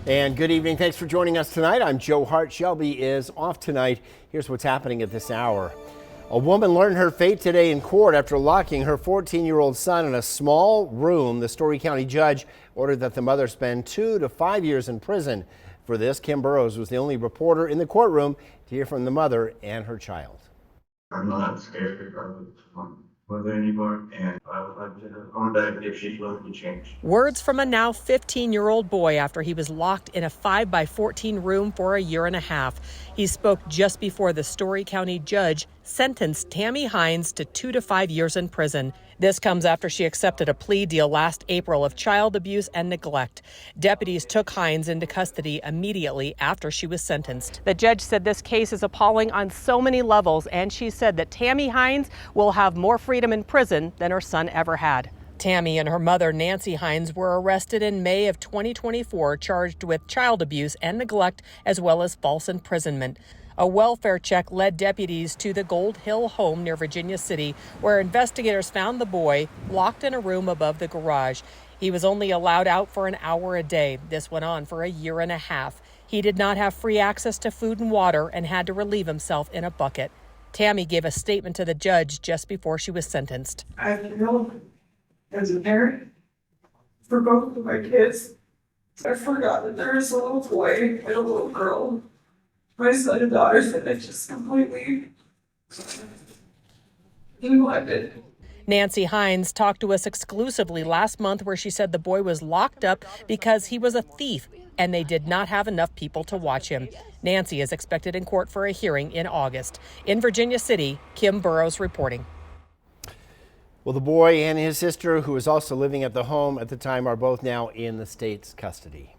And good evening. Thanks for joining us tonight. I'm Joe Hart. Shelby is off tonight. Here's what's happening at this hour. A woman learned her fate today in court after locking her 14-year-old son in a small room. The Storey County judge ordered that the mother spend 2 to 5 years in prison. For this, Kim Burrows was the only reporter in the courtroom to hear from the mother and her child. I'm not scared with anymore, and I would like to contact if she's looking to change. Words from a now 15-year-old boy after he was locked in a 5x14 room for a year and a half. He spoke just before the Storey County judge sentenced Tammy Hines to 2 to 5 years in prison. This comes after she accepted a plea deal last April of child abuse and neglect. Deputies took Hines into custody immediately after she was sentenced. The judge said this case is appalling on so many levels, and she said that Tammy Hines will have more freedom in prison than her son ever had. Tammy and her mother, Nancy Hines, were arrested in May of 2024, charged with child abuse and neglect, as well as false imprisonment. A welfare check led deputies to the Gold Hill home near Virginia City, where investigators found the boy locked in a room above the garage. He was only allowed out for an hour a day. This went on for a year and a half. He did not have free access to food and water and had to relieve himself in a bucket. Tammy gave a statement to the judge just before she was sentenced. I feel as a parent for both of my kids. I forgot that there is a little boy and a little girl, my son and daughter, that I just completely neglected. Nancy Hines talked to us exclusively last month, where she said the boy was locked up because he was a thief and they did not have enough people to watch him. Nancy is expected in court for a hearing in August. In Virginia City, Kim Burrows reporting. Well, the boy and his sister, who was also living at the home at the time, are both now in the state's custody.